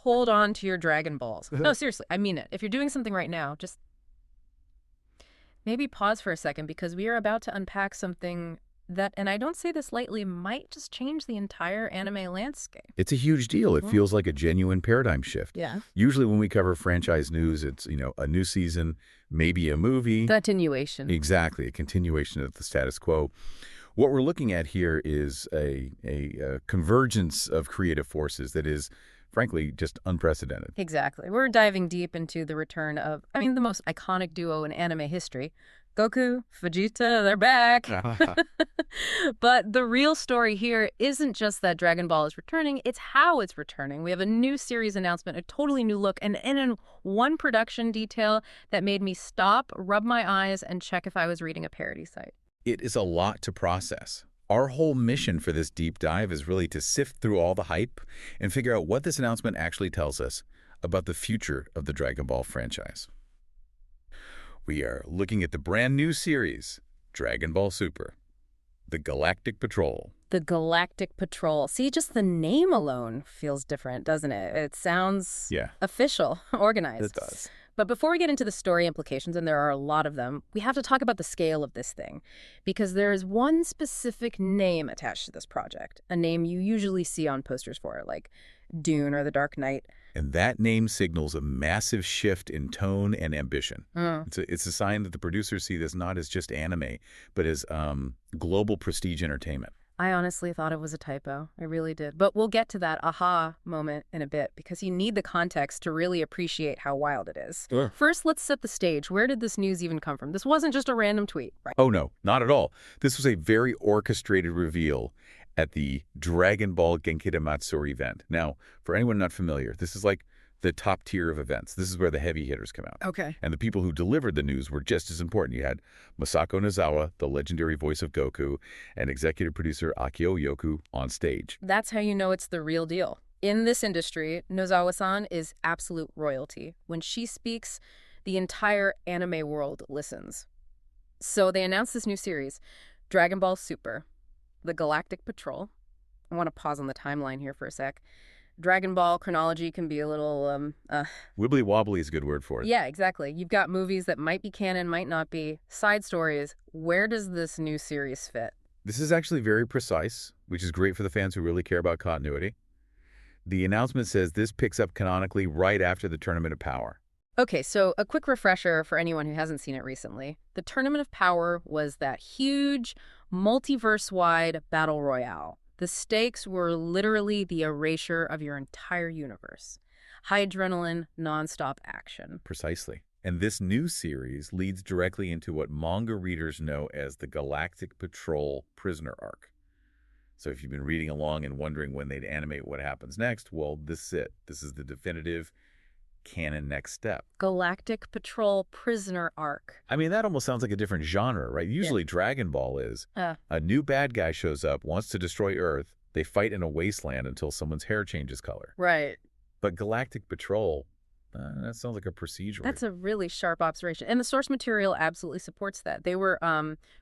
hold on to your Dragon Balls. No, seriously, I mean it. If you're doing something right now, just maybe pause for a second, because we are about to unpack something that, and I don't say this lightly, might just change the entire anime landscape. It's a huge deal. It feels like a genuine paradigm shift. Yeah. Usually when we cover franchise news, it's, a new season, maybe a movie. Continuation. Exactly, a continuation of the status quo. What we're looking at here is a convergence of creative forces that is, frankly, just unprecedented. Exactly. We're diving deep into the return of, the most iconic duo in anime history. Goku, Vegeta, they're back. But the real story here isn't just that Dragon Ball is returning, it's how it's returning. We have a new series announcement, a totally new look, and in one production detail that made me stop, rub my eyes, and check if I was reading a parody site. It is a lot to process. Our whole mission for this deep dive is really to sift through all the hype and figure out what this announcement actually tells us about the future of the Dragon Ball franchise. We are looking at the brand new series, Dragon Ball Super, the Galactic Patrol. The Galactic Patrol. See, just the name alone feels different, doesn't it? It sounds official, organized. It does. But before we get into the story implications, and there are a lot of them, we have to talk about the scale of this thing. Because there is one specific name attached to this project, a name you usually see on posters for it, like Dune or The Dark Knight. And that name signals a massive shift in tone and ambition. It's a sign that the producers see this not as just anime, but as global prestige entertainment. I honestly thought it was a typo. I really did. But we'll get to that aha moment in a bit, because you need the context to really appreciate how wild it is. Sure. First, let's set the stage. Where did this news even come from? This wasn't just a random tweet, right? Oh, no, not at all. This was a very orchestrated reveal at the Dragon Ball Genkida Matsuri event. Now, for anyone not familiar, this is like the top tier of events. This is where the heavy hitters come out. Okay. And the people who delivered the news were just as important. You had Masako Nozawa, the legendary voice of Goku, and executive producer Akio Yoku on stage. That's how you know it's the real deal. In this industry, Nozawa-san is absolute royalty. When she speaks, the entire anime world listens. So they announced this new series, Dragon Ball Super, the Galactic Patrol. I want to pause on the timeline here for a sec. Dragon Ball chronology can be a little, Wibbly-wobbly is a good word for it. Yeah, exactly. You've got movies that might be canon, might not be. Side stories. Where does this new series fit? This is actually very precise, which is great for the fans who really care about continuity. The announcement says this picks up canonically right after the Tournament of Power. Okay, so a quick refresher for anyone who hasn't seen it recently. The Tournament of Power was that huge, multiverse-wide battle royale. The stakes were literally the erasure of your entire universe. High adrenaline, nonstop action. Precisely. And this new series leads directly into what manga readers know as the Galactic Patrol prisoner arc. So if you've been reading along and wondering when they'd animate what happens next, well, this is it. This is the definitive canon next step. Galactic Patrol prisoner arc. That almost sounds like a different genre, right? Usually Dragon Ball is a new bad guy shows up, wants to destroy Earth. They fight in a wasteland until someone's hair changes color. Right. But Galactic Patrol, that sounds like a procedural. That's a really sharp observation. And the source material absolutely supports that. They were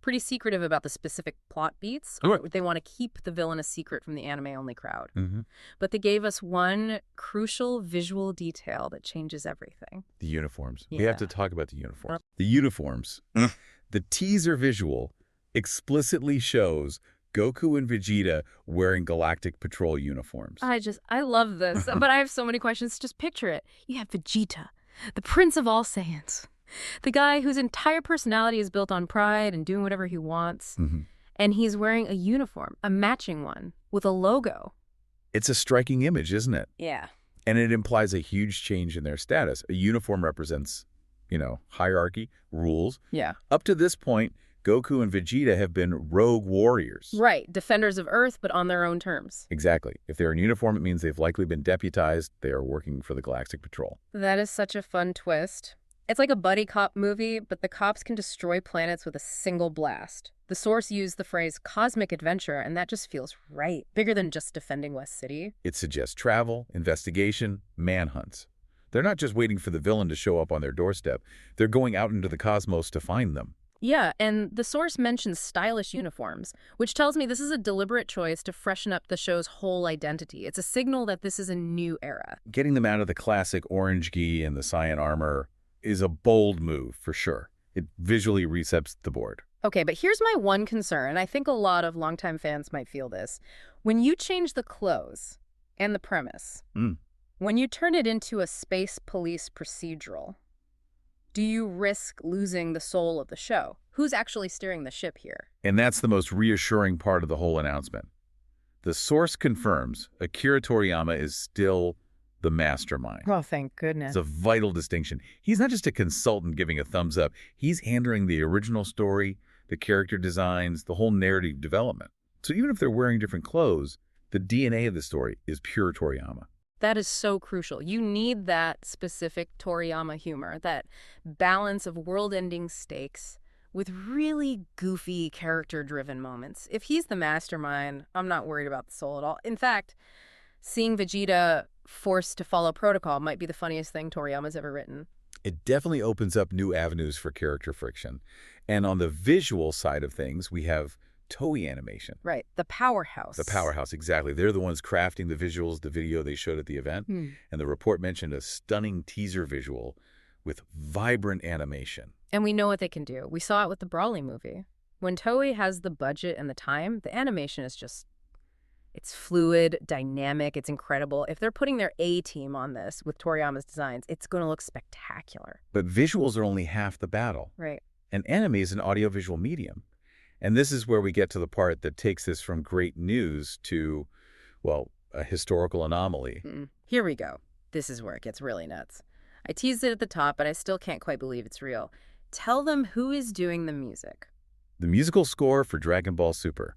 pretty secretive about the specific plot beats. Right. They want to keep the villain a secret from the anime-only crowd. Mm-hmm. But they gave us one crucial visual detail that changes everything. The uniforms. Yeah. We have to talk about the uniforms. The uniforms. The teaser visual explicitly shows Goku and Vegeta wearing Galactic Patrol uniforms. I love this, but I have so many questions. Just picture it. You have Vegeta, the prince of all Saiyans, the guy whose entire personality is built on pride and doing whatever he wants. Mm-hmm. And he's wearing a uniform, a matching one, with a logo. It's a striking image, isn't it? Yeah. And it implies a huge change in their status. A uniform represents, hierarchy, rules. Yeah. Up to this point, Goku and Vegeta have been rogue warriors. Right. Defenders of Earth, but on their own terms. Exactly. If they're in uniform, it means they've likely been deputized. They are working for the Galactic Patrol. That is such a fun twist. It's like a buddy cop movie, but the cops can destroy planets with a single blast. The source used the phrase cosmic adventure, and that just feels right. Bigger than just defending West City. It suggests travel, investigation, manhunts. They're not just waiting for the villain to show up on their doorstep. They're going out into the cosmos to find them. Yeah, and the source mentions stylish uniforms, which tells me this is a deliberate choice to freshen up the show's whole identity. It's a signal that this is a new era. Getting them out of the classic orange gi and the Saiyan armor is a bold move, for sure. It visually resets the board. Okay, but here's my one concern, and I think a lot of longtime fans might feel this. When you change the clothes and the premise, when you turn it into a space police procedural, do you risk losing the soul of the show? Who's actually steering the ship here? And that's the most reassuring part of the whole announcement. The source confirms Akira Toriyama is still the mastermind. Oh, thank goodness. It's a vital distinction. He's not just a consultant giving a thumbs up. He's handling the original story, the character designs, the whole narrative development. So even if they're wearing different clothes, the DNA of the story is pure Toriyama. That is so crucial. You need that specific Toriyama humor, that balance of world-ending stakes with really goofy, character-driven moments. If he's the mastermind, I'm not worried about the soul at all. In fact, seeing Vegeta forced to follow protocol might be the funniest thing Toriyama's ever written. It definitely opens up new avenues for character friction. And on the visual side of things, we have Toei Animation. Right, the powerhouse. The powerhouse, exactly. They're the ones crafting the visuals, the video they showed at the event. And the report mentioned a stunning teaser visual with vibrant animation. And we know what they can do. We saw it with the Brawley movie. When Toei has the budget and the time, the animation is just, it's fluid, dynamic, it's incredible. If they're putting their A-team on this with Toriyama's designs, it's going to look spectacular. But visuals are only half the battle. Right. And anime is an audiovisual medium. And this is where we get to the part that takes this from great news to, well, a historical anomaly. Here we go. This is where it gets really nuts. I teased it at the top, but I still can't quite believe it's real. Tell them who is doing the music. The musical score for Dragon Ball Super.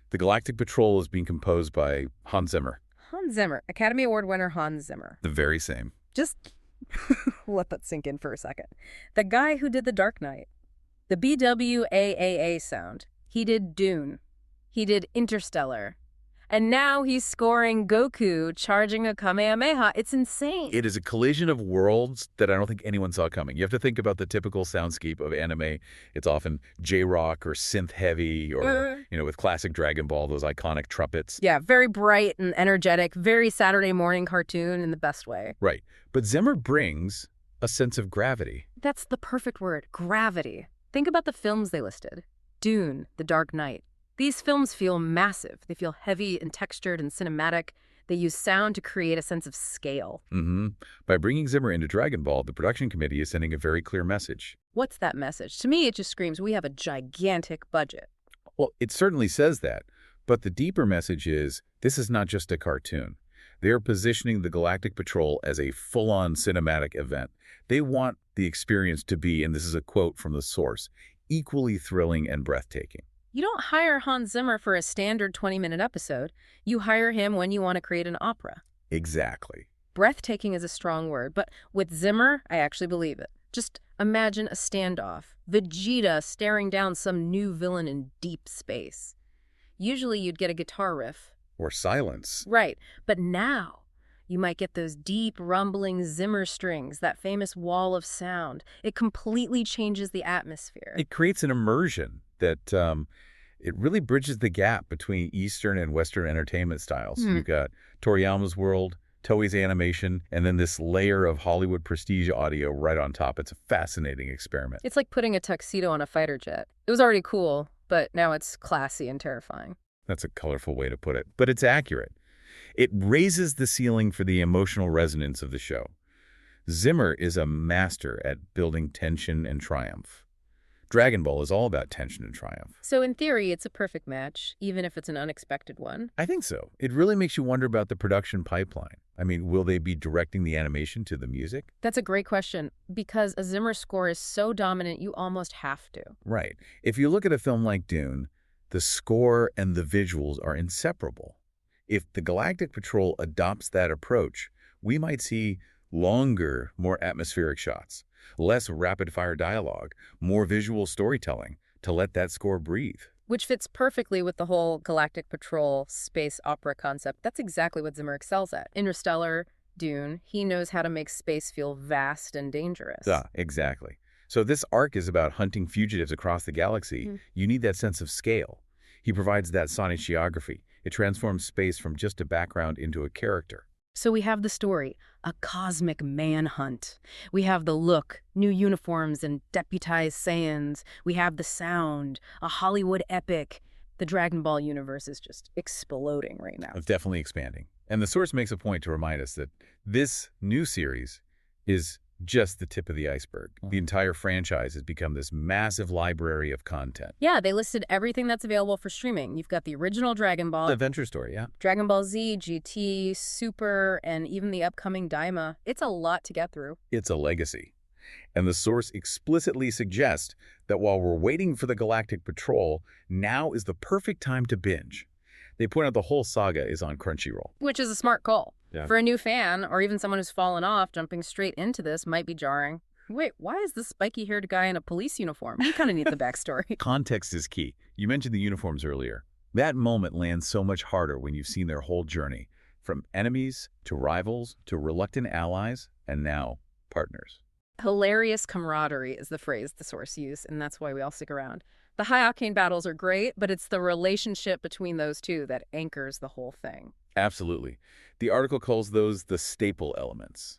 The Galactic Patrol is being composed by Hans Zimmer. Hans Zimmer, Academy Award winner Hans Zimmer. The very same. Just let that sink in for a second. The guy who did The Dark Knight. The BWAAA sound. He did Dune. He did Interstellar. And now he's scoring Goku charging a Kamehameha. It's insane. It is a collision of worlds that I don't think anyone saw coming. You have to think about the typical soundscape of anime. It's often J-rock or synth-heavy or, with classic Dragon Ball, those iconic trumpets. Yeah, very bright and energetic, very Saturday morning cartoon in the best way. Right. But Zimmer brings a sense of gravity. That's the perfect word, gravity. Think about the films they listed. Dune, The Dark Knight. These films feel massive. They feel heavy and textured and cinematic. They use sound to create a sense of scale. By bringing Zimmer into Dragon Ball, the production committee is sending a very clear message. What's that message? To me, it just screams, we have a gigantic budget. Well, it certainly says that. But the deeper message is, this is not just a cartoon. They are positioning the Galactic Patrol as a full-on cinematic event. They want the experience to be, and this is a quote from the source, equally thrilling and breathtaking. You don't hire Hans Zimmer for a standard 20-minute episode. You hire him when you want to create an opera. Exactly. Breathtaking is a strong word, but with Zimmer, I actually believe it. Just imagine a standoff. Vegeta staring down some new villain in deep space. Usually you'd get a guitar riff. Or silence. Right, but now you might get those deep, rumbling Zimmer strings, that famous wall of sound. It completely changes the atmosphere. It creates an immersion that it really bridges the gap between Eastern and Western entertainment styles. You've got Toriyama's world, Toei's animation, and then this layer of Hollywood prestige audio right on top. It's a fascinating experiment. It's like putting a tuxedo on a fighter jet. It was already cool, but now it's classy and terrifying. That's a colorful way to put it, but it's accurate. It raises the ceiling for the emotional resonance of the show. Zimmer is a master at building tension and triumph. Dragon Ball is all about tension and triumph. So in theory, it's a perfect match, even if it's an unexpected one. I think so. It really makes you wonder about the production pipeline. I mean, will they be directing the animation to the music? That's a great question, because a Zimmer score is so dominant, you almost have to. Right. If you look at a film like Dune, the score and the visuals are inseparable. If the Galactic Patrol adopts that approach, we might see longer, more atmospheric shots, less rapid-fire dialogue, more visual storytelling to let that score breathe. Which fits perfectly with the whole Galactic Patrol space opera concept. That's exactly what Zimmer excels at. Interstellar, Dune, he knows how to make space feel vast and dangerous. Yeah, exactly. So this arc is about hunting fugitives across the galaxy. You need that sense of scale. He provides that sonic geography. It transforms space from just a background into a character. So we have the story, a cosmic manhunt. We have the look, new uniforms and deputized Saiyans. We have the sound, a Hollywood epic. The Dragon Ball universe is just exploding right now. It's definitely expanding. And the source makes a point to remind us that this new series is just the tip of the iceberg. The entire franchise has become this massive library of content. Yeah, they listed everything that's available for streaming. You've got the original Dragon Ball, Adventure story, yeah. Dragon Ball Z, GT, Super, and even the upcoming Daima. It's a lot to get through. It's a legacy. And the source explicitly suggests that while we're waiting for the Galactic Patrol, now is the perfect time to binge. They point out the whole saga is on Crunchyroll. Which is a smart call. Yeah. For a new fan, or even someone who's fallen off, jumping straight into this might be jarring. Wait, why is this spiky-haired guy in a police uniform? We kind of need the backstory. Context is key. You mentioned the uniforms earlier. That moment lands so much harder when you've seen their whole journey, from enemies to rivals to reluctant allies, and now partners. Hilarious camaraderie is the phrase the source used, and that's why we all stick around. The high-octane battles are great, but it's the relationship between those two that anchors the whole thing. Absolutely. The article calls those the staple elements.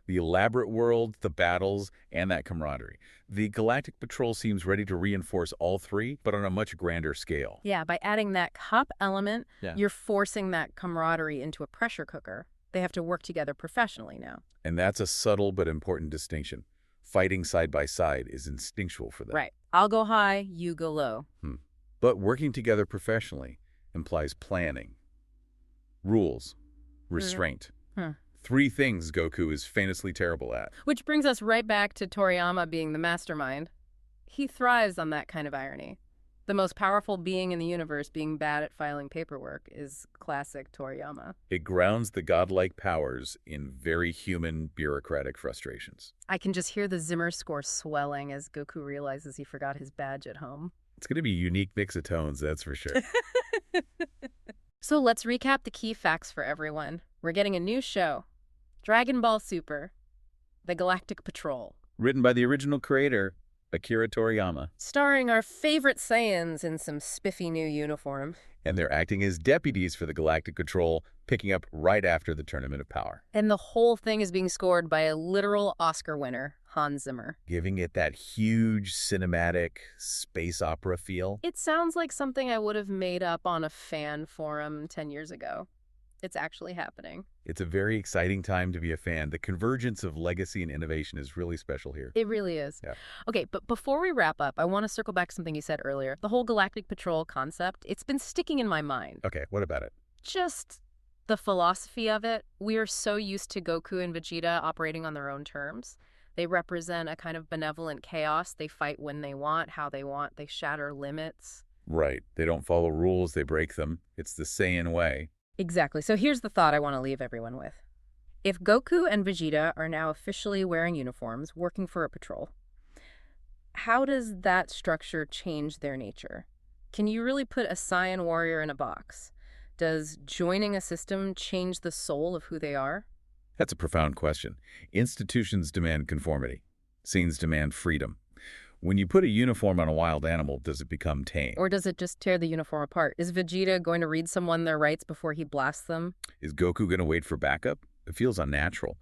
The elaborate world, the battles, and that camaraderie. The Galactic Patrol seems ready to reinforce all three, but on a much grander scale. Yeah, by adding that cup element, Yeah. you're forcing that camaraderie into a pressure cooker. They have to work together professionally now. And that's a subtle but important distinction. Fighting side by side is instinctual for them. Right. I'll go high, you go low. But working together professionally implies planning, rules, restraint. Three things Goku is famously terrible at. Which brings us right back to Toriyama being the mastermind. He thrives on that kind of irony. The most powerful being in the universe being bad at filing paperwork is classic Toriyama. It grounds the godlike powers in very human bureaucratic frustrations. I can just hear the Zimmer score swelling as Goku realizes he forgot his badge at home. It's going to be a unique mix of tones, that's for sure. So let's recap the key facts for everyone. We're getting a new show, Dragon Ball Super, the Galactic Patrol. Written by the original creator, Akira Toriyama. Starring our favorite Saiyans in some spiffy new uniform. And they're acting as deputies for the Galactic Patrol, picking up right after the Tournament of Power. And the whole thing is being scored by a literal Oscar winner, Hans Zimmer. Giving it that huge cinematic space opera feel. It sounds like something I would have made up on a fan forum 10 years ago. It's actually happening. It's a very exciting time to be a fan. The convergence of legacy and innovation is really special here. It really is. Yeah. Okay, but before we wrap up, I want to circle back to something you said earlier. The whole Galactic Patrol concept, it's been sticking in my mind. Okay, what about it? Just the philosophy of it. We are so used to Goku and Vegeta operating on their own terms. They represent a kind of benevolent chaos. They fight when they want, how they want. They shatter limits. Right. They don't follow rules, they break them. It's the Saiyan way. Exactly. So here's the thought I want to leave everyone with. If Goku and Vegeta are now officially wearing uniforms, working for a patrol, how does that structure change their nature? Can you really put a Saiyan warrior in a box? Does joining a system change the soul of who they are? That's a profound question. Institutions demand conformity. Scenes demand freedom. When you put a uniform on a wild animal, does it become tame? Or does it just tear the uniform apart? Is Vegeta going to read someone their rights before he blasts them? Is Goku going to wait for backup? It feels unnatural.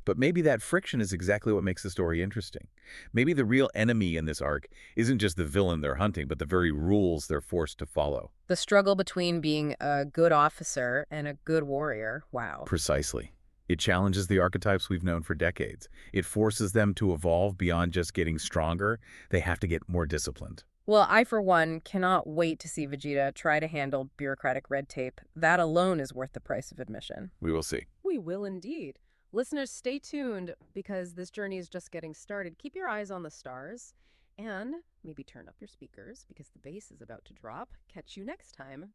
But maybe that friction is exactly what makes the story interesting. Maybe the real enemy in this arc isn't just the villain they're hunting, but the very rules they're forced to follow. The struggle between being a good officer and a good warrior. Wow. Precisely. It challenges the archetypes we've known for decades. It forces them to evolve beyond just getting stronger. They have to get more disciplined. Well, I, for one, cannot wait to see Vegeta try to handle bureaucratic red tape. That alone is worth the price of admission. We will see. We will indeed. Listeners, stay tuned because this journey is just getting started. Keep your eyes on the stars and maybe turn up your speakers because the bass is about to drop. Catch you next time.